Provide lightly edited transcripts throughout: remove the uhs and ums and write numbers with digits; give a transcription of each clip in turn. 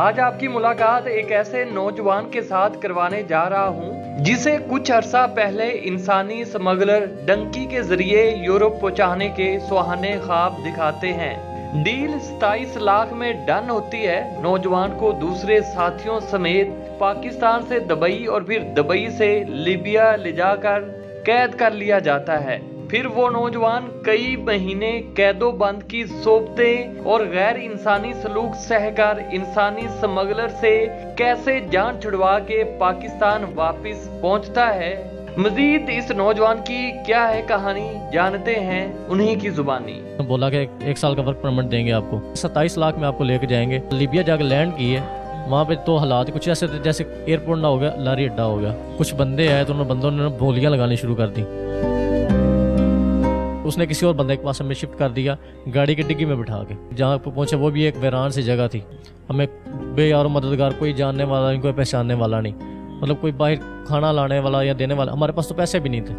आज आपकी मुलाकात एक ऐसे नौजवान के साथ करवाने जा रहा हूं जिसे कुछ अरसा पहले इंसानी स्मगलर डंकी के जरिए यूरोप पहुंचाने के सुहाने ख्वाब दिखाते हैं। डील 27 लाख में डन होती है। नौजवान को दूसरे साथियों समेत पाकिस्तान से दुबई और फिर दुबई से लीबिया ले जाकर कैद कर लिया जाता है। फिर वो नौजवान कई महीने कैदो बंद की सोबतें और गैर इंसानी सलूक सहकर इंसानी स्मगलर से कैसे जान छुड़वा के पाकिस्तान वापस पहुंचता है। मजीद इस नौजवान की क्या है कहानी, जानते हैं उन्हीं की जुबानी। बोला कि 1 साल का वर्क परमिट देंगे आपको, 27 लाख में आपको लेके जाएंगे। लीबिया जाकर लैंड की है, वहाँ पे तो हालात कुछ ऐसे थे जैसे एयरपोर्ट ना हो गया लारी अड्डा हो गया। कुछ बंदे आए तो उन बंदों ने बोलियां लगानी शुरू कर दी। उसने किसी और बंदे के पास हमें शिफ्ट कर दिया, गाड़ी की डिग्गी में बिठा के। जहाँ पे पहुंचे वो भी एक वीरान सी जगह थी। हमें बेयार मददगार, कोई जानने वाला नहीं, कोई पहचानने वाला नहीं, मतलब कोई बाहर खाना लाने वाला या देने वाला। हमारे पास तो पैसे भी नहीं थे।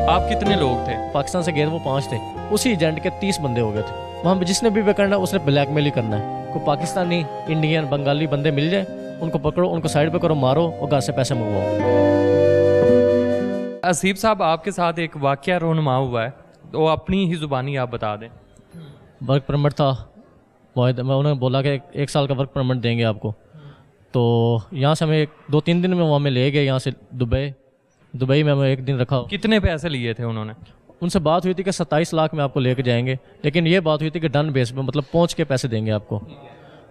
आप कितने लोग थे? पाकिस्तान से गए वो 5 थे। उसी एजेंट के 30 बंदे हो गए थे। वहाँ पे जिसने भी करना है उसने ब्लैकमेल ही करना है। कोई पाकिस्तानी, इंडियन, बंगाली बंदे मिल जाए, उनको पकड़ो, उनको साइड पे करो, मारो और घर से पैसे मंगवाओ। असीब साहब, आपके साथ एक वाकया रोनमा हुआ है, तो अपनी ही जुबानी आप बता दें। वर्क परमिट था, मैं उन्होंने बोला कि 1 साल का वर्क परमिट देंगे आपको। तो यहाँ से हमें 2-3 दिन में वहाँ में ले गए, यहाँ से दुबई में हमें 1 दिन रखा। कितने पैसे लिए थे उन्होंने? उनसे बात हुई थी कि 27 लाख में आपको लेके जाएंगे, लेकिन ये बात हुई थी कि डन बेस पे, मतलब पहुँच के पैसे देंगे आपको।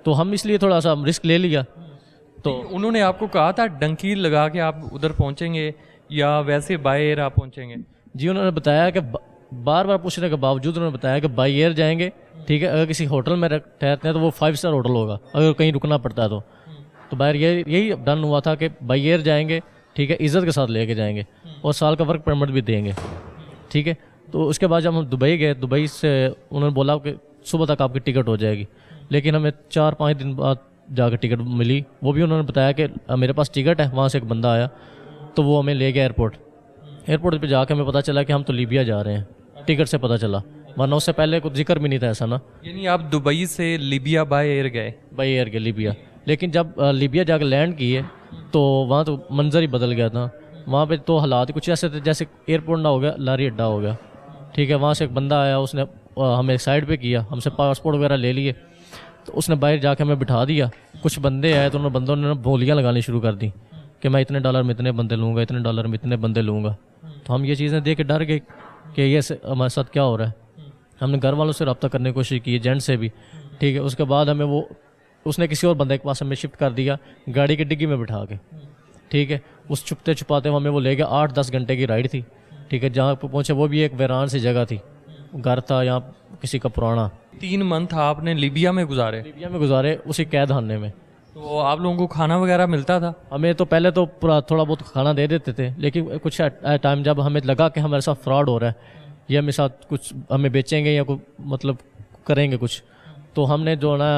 तो हम इसलिए थोड़ा सा रिस्क ले लिया। तो उन्होंने आपको कहा था डंकी लगा के आप उधर पहुँचेंगे या वैसे बाय एयर आप पहुँचेंगे? जी, उन्होंने बताया कि बार बार पूछने के बावजूद उन्होंने बताया कि बाई एयर जाएंगे, ठीक है। अगर किसी होटल में ठहरते हैं तो वो 5 स्टार होटल होगा, अगर कहीं रुकना पड़ता है तो बाहर यही डन हुआ था कि बाई एयर जाएंगे, ठीक है, इज़्ज़त के साथ लेके जाएंगे और साल का वर्क परमिट भी देंगे, ठीक है। तो उसके बाद जब हम दुबई गए, दुबई से उन्होंने बोला कि सुबह तक आपकी टिकट हो जाएगी, लेकिन हमें 4-5 दिन बाद जाकर टिकट मिली। वो भी उन्होंने बताया कि मेरे पास टिकट है। वहाँ से एक बंदा आया तो वो हमें ले गया एयरपोर्ट पे जाके हमें पता चला कि हम तो लीबिया जा रहे हैं। टिकट से पता चला, वरना उससे पहले कुछ जिक्र भी नहीं था ऐसा ना। यानी आप दुबई से लीबिया बाय एयर गए? बाई एयर गए लीबिया, लेकिन जब लीबिया जाकर लैंड की है तो वहाँ तो मंजर ही बदल गया था। वहाँ पे तो हालात कुछ ऐसे थे जैसे एयरपोर्ट ना हो गया लारी अड्डा हो गया, ठीक है। वहाँ से एक बंदा आया, उसने हमें साइड पे किया, हमसे पासपोर्ट वगैरह ले लिए, तो उसने बाहर जाके हमें बिठा दिया। कुछ बंदे आए तो उन बंदों ने बोलियां लगानी शुरू कर दी कि मैं इतने डॉलर में इतने बंदे लूँगा, इतने डॉलर में इतने बंदे लूँगा। तो हम ये चीज़ें देख के डर गए कि ये हमारे साथ क्या हो रहा है। हमने घर वालों से रब्ता करने की कोशिश की, एजेंट से भी, ठीक है। उसके बाद हमें उसने किसी और बंदे के पास हमें शिफ्ट कर दिया, गाड़ी की डिग्गी में बिठा के, ठीक है। उस छुपते छुपाते हमें वो ले गया। 8-10 घंटे की राइड थी, ठीक है। जहाँ पर पहुँचे वो भी एक वीरान सी जगह थी, घर था यहाँ किसी का पुराना। 3 मंथ आपने लीबिया में गुजारे? उसी कैद खाने में। तो आप लोगों को खाना वगैरह मिलता था? हमें तो पहले तो पूरा थोड़ा बहुत खाना दे देते थे, लेकिन कुछ टाइम जब हमें लगा कि हमारे साथ फ्रॉड हो रहा है, ये हमें साथ कुछ हमें बेचेंगे या कुछ मतलब करेंगे कुछ, तो हमने जो ना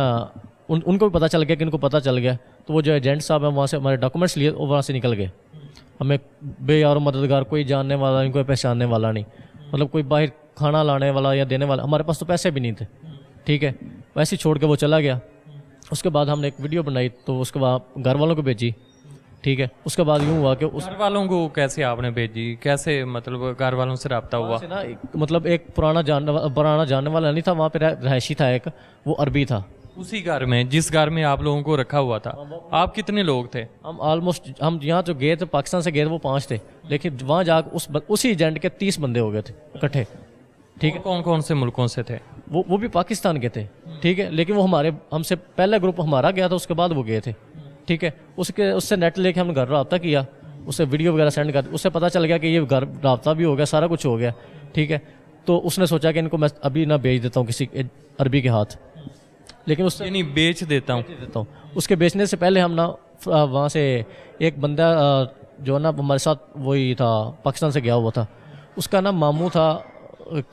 उनको भी पता चल गया कि इनको पता चल गया। तो वो जो एजेंट साहब हैं वहाँ से हमारे डॉक्यूमेंट्स लिए और वहाँ से निकल गए। हमें बेयार मददगार, कोई जानने वाला नहीं, कोई पहचानने वाला नहीं, मतलब कोई बाहर खाना लाने वाला या देने वाला। हमारे पास तो पैसे भी नहीं थे, ठीक है। वैसे ही छोड़ के वो चला गया। उसके बाद हमने एक वीडियो बनाई, तो उसके बाद घर वालों को भेजी, ठीक है। उसके बाद यूँ हुआ कि घर वालों को कैसे आपने भेजी, कैसे मतलब घर वालों से रब्ता हुआ? ना मतलब एक पुराना जानने वाला नहीं था, वहाँ पे रहायशी था एक, वो अरबी था। उसी घर में, जिस घर में आप लोगों को रखा हुआ था? आप कितने लोग थे? हम यहाँ जो गए थे पाकिस्तान से गए वो 5 थे, लेकिन वहाँ जाकर उसी एजेंट के 30 बंदे हो गए थे इकट्ठे, ठीक है। कौन कौन से मुल्कों से थे? वो भी पाकिस्तान के थे, ठीक है। लेकिन वो हमसे पहले ग्रुप हमारा गया था, उसके बाद वो गए थे, ठीक है। उससे नेट लेके हमने घर रब्ता किया, उससे वीडियो वगैरह सेंड कर, उससे पता चल गया कि ये घर रब्ता भी हो गया, सारा कुछ हो गया, ठीक है। तो उसने सोचा कि इनको मैं अभी ना भेज देता हूँ किसी अरबी के हाथ, लेकिन उससे नहीं बेच देता हूँ। उसके बेचने से पहले हम ना वहाँ से एक बंदा जो ना हमारे साथ वही था, पाकिस्तान से गया हुआ था, उसका नाम मामू था,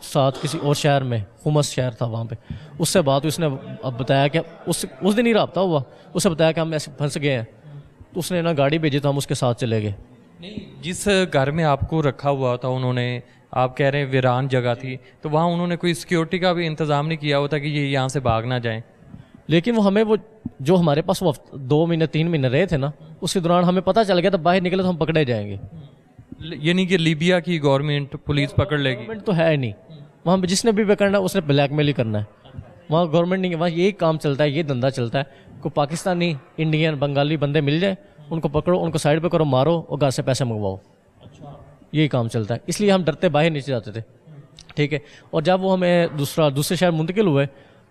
साथ किसी और शहर में, हुमस शहर था वहाँ पे। उससे बात हुई, उसने अब बताया कि उस दिन ही रब्ता हुआ, उससे बताया कि हम ऐसे फंस गए हैं। तो उसने ना गाड़ी भेजी, तो हम उसके साथ चले गए। नहीं, जिस घर में आपको रखा हुआ था उन्होंने, आप कह रहे हैं वीरान जगह थी, तो वहाँ उन्होंने कोई सिक्योरिटी का भी इंतज़ाम नहीं किया होता कि ये यहाँ से भाग ना जाएं? لیکن وہ ہمیں وہ جو ہمارے پاس وہ 2 مہینے 3 مہینے رہے تھے نا، اس کے دوران ہمیں پتہ چل گیا تھا باہر نکلے تو ہم پکڑے جائیں گے. یعنی کہ لیبیا کی گورنمنٹ پولیس پکڑ لے گی؟ گورنمنٹ تو ہے ہی نہیں وہاں پہ، جس نے بھی پکڑنا ہے اس نے بلیک میل ہی کرنا ہے. وہاں گورنمنٹ نہیں، وہاں یہی کام چلتا ہے، یہ دھندا چلتا ہے. کوئی پاکستانی، انڈین، بنگالی بندے مل جائیں، ان کو پکڑو، ان کو سائڈ پہ کرو، مارو اور گھر سے پیسے منگواؤ. یہی کام چلتا ہے. اس لیے ہم ڈرتے باہر نہیں جاتے تھے. ٹھیک ہے. اور جب وہ ہمیں دوسرے شہر منتقل ہوئے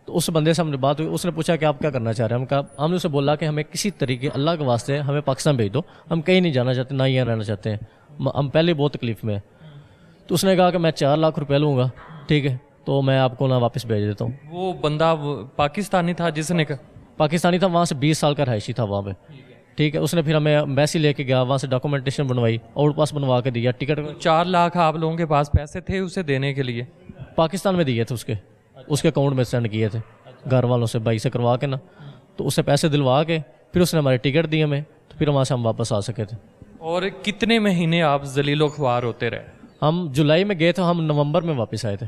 تو اس بندے سے ہم نے بات ہوئی، اس نے پوچھا کہ آپ کیا کرنا چاہ رہے ہیں. ہم نے اسے بولا کہ ہمیں کسی طریقے اللہ کے واسطے ہمیں پاکستان بھیج دو، ہم کہیں نہیں جانا چاہتے، نہ یہاں رہنا چاہتے ہیں، ہم پہلے ہی بہت تکلیف میں ہیں. تو اس نے کہا کہ میں 4 لاکھ روپے لوں گا، ٹھیک ہے، تو میں آپ کو نہ واپس بھیج دیتا ہوں. وہ بندہ پاکستانی تھا جس نے پاکستانی تھا، وہاں سے 20 سال کا رہائشی تھا وہاں پہ. ٹھیک ہے. اس نے پھر ہمیں ایمبیسی لے کے گیا، وہاں سے ڈاکومنٹیشن بنوائی، آؤٹ پاس بنوا کے دیا، ٹکٹ. 4 لاکھ آپ لوگوں کے پاس پیسے تھے اسے دینے کے لیے؟ پاکستان میں دیے تھے، اس کے اکاؤنٹ میں سینڈ کیے تھے گھر والوں سے، بھائی سے کروا کے نا. تو اسے پیسے دلوا کے پھر اس نے ہمارے ٹکٹ دی ہمیں، تو پھر وہاں سے ہم واپس آ سکے تھے. اور کتنے مہینے آپ ذلیل و خوار ہوتے رہے؟ ہم جولائی میں گئے تھے، ہم نومبر میں واپس آئے تھے.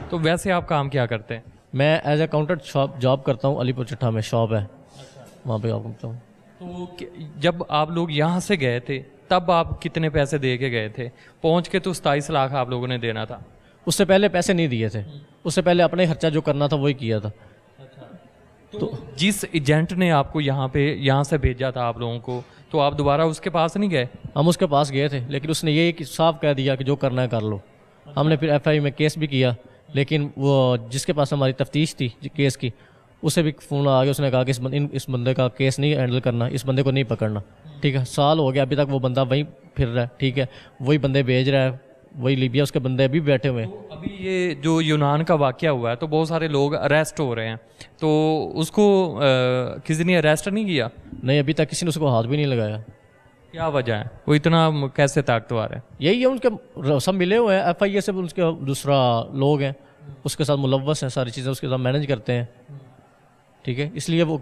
تو ویسے آپ کام کیا کرتے ہیں؟ میں ایز اے اکاؤنٹنٹ جاب کرتا ہوں، علی پور چٹھا میں شاپ ہے، وہاں پہ جاب کرتا ہوں. تو جب آپ لوگ یہاں سے گئے تھے تب آپ کتنے پیسے دے کے گئے تھے؟ پہنچ کے تو 27 لاکھ آپ لوگوں نے دینا تھا. اس سے پہلے پیسے نہیں دیے تھے، اس سے پہلے اپنے خرچہ جو کرنا تھا وہی کیا تھا. تو جس ایجنٹ نے آپ کو یہاں سے بھیجا تھا آپ لوگوں کو، تو آپ دوبارہ اس کے پاس نہیں گئے؟ ہم اس کے پاس گئے تھے، لیکن اس نے یہی صاف کہہ دیا کہ جو کرنا ہے کر لو. ہم نے پھر FIU میں کیس بھی کیا، لیکن وہ جس کے پاس ہماری تفتیش تھی کیس کی، اسے بھی فون آ گیا، اس نے کہا کہ اس بندے کا کیس نہیں ہینڈل کرنا، اس بندے کو نہیں پکڑنا. ٹھیک ہے. سال ہو گیا ابھی تک وہ بندہ وہیں پھر رہا ہے. ٹھیک ہے. وہی بندے بھیج رہا ہے، وہی لیبیا اس کے بندے ابھی بیٹھے ہوئے ہیں. ابھی یہ جو یونان کا واقعہ ہوا ہے تو بہت سارے لوگ اریسٹ ہو رہے ہیں، تو اس کو کسی نے اریسٹ نہیں کیا؟ نہیں، ابھی تک کسی نے اس کو ہاتھ بھی نہیں لگایا. کیا وجہ ہے؟ وہ اتنا کیسے طاقتور ہے؟ یہی ہے، ان کے سب ملے ہوئے ہیں، FIA سے اس کے دوسرا لوگ ہیں، اس کے ساتھ ملوث ہیں، ساری چیزیں اس کے ساتھ مینیج کرتے ہیں. ٹھیک ہے. اس لیے وہ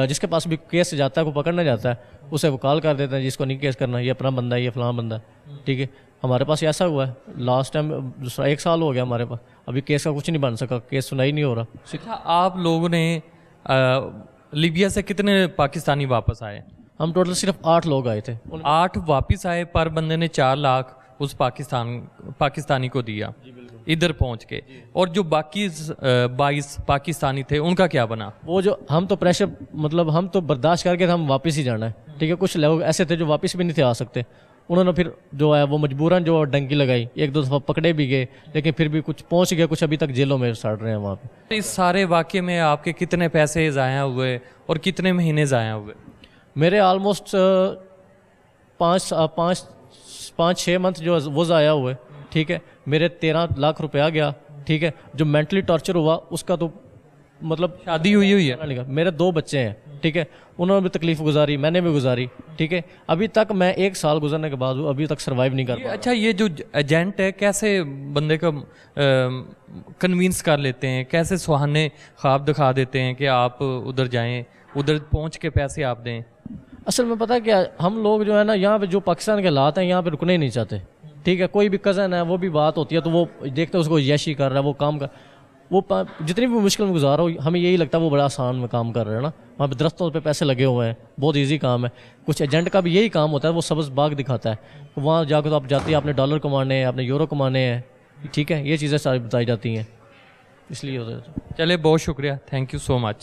جس کے پاس بھی کیس جاتا ہے، وہ پکڑنا جاتا ہے، اسے وہ کال کر دیتے ہیں جس کو نہیں کیس کرنا، یہ اپنا بندہ ہے، یہ فلاں بندہ ہے. ٹھیک ہے. ہمارے پاس ایسا ہوا ہے، لاسٹ ٹائم دوسرا 1 سال ہو گیا ہمارے پاس، ابھی کیس کا کچھ نہیں بن سکا، کیس سنائی نہیں ہو رہا. اچھا، آپ لوگوں نے لیبیا سے کتنے پاکستانی واپس آئے؟ ہم ٹوٹل صرف 8 لوگ آئے تھے. 8 واپس آئے، پر بندے نے 4 لاکھ اس پاکستانی کو دیا ادھر پہنچ کے. اور جو باقی 22 پاکستانی تھے ان کا کیا بنا؟ وہ جو ہم تو پریشر، مطلب ہم تو برداشت کر کے تھے، ہم واپس ہی جانا ہے. ٹھیک ہے. کچھ لوگ ایسے تھے جو واپس بھی نہیں تھے آ سکتے، انہوں نے پھر جو ہے وہ مجبوراً جو ڈنکی لگائی، 1-2 دفعہ پکڑے بھی گئے، لیکن پھر بھی کچھ پہنچ گئے، کچھ ابھی تک جیلوں میں سڑ رہے ہیں وہاں پہ. اس سارے واقعے میں آپ کے کتنے پیسے ضائع ہوئے اور کتنے مہینے ضائع ہوئے؟ میرے آلموسٹ 5-6 منتھ جو وہ ضائع ہوئے. ٹھیک ہے. میرے 13 لاکھ روپیہ گیا. ٹھیک ہے. جو مینٹلی ٹارچر ہوا اس کا تو مطلب، شادی ہوئی ہے؟ میرے 2 بچے ہیں. ٹھیک ہے. انہوں نے بھی تکلیف گزاری، میں نے بھی گزاری. ٹھیک ہے. ابھی تک میں 1 سال گزرنے کے بعد ابھی تک سروائیو نہیں کر پایا. اچھا، یہ جو ایجنٹ ہے کیسے بندے کو کنوینس کر لیتے ہیں، کیسے سہانے خواب دکھا دیتے ہیں کہ آپ ادھر جائیں، ادھر پہنچ کے پیسے آپ دیں؟ اصل میں پتہ کیا، ہم لوگ جو ہے نا یہاں پہ جو پاکستان کے حالات ہیں یہاں پہ رکنے ہی نہیں چاہتے. ٹھیک ہے. کوئی بھی کزن ہے، وہ بھی بات ہوتی ہے تو وہ دیکھتے اس کو یشی کر رہا ہے، وہ کام کر، وہ جتنی بھی مشکل میں گزارا ہو، ہمیں یہی لگتا ہے وہ بڑا آسان میں کام کر رہے ہیں نا. وہاں پہ درختوں پہ پیسے لگے ہوئے ہیں، بہت ایزی کام ہے. کچھ ایجنٹ کا بھی یہی کام ہوتا ہے، وہ سبز باغ دکھاتا ہے، وہاں جا کے تو آپ جاتے ہیں، آپ نے ڈالر کمانے ہیں، آپ نے یورو کمانے ہیں. ٹھیک ہے. یہ چیزیں ساری بتائی جاتی ہیں، اس لیے ہوتا ہے. چلے، بہت شکریہ، تھینک یو سو مچ.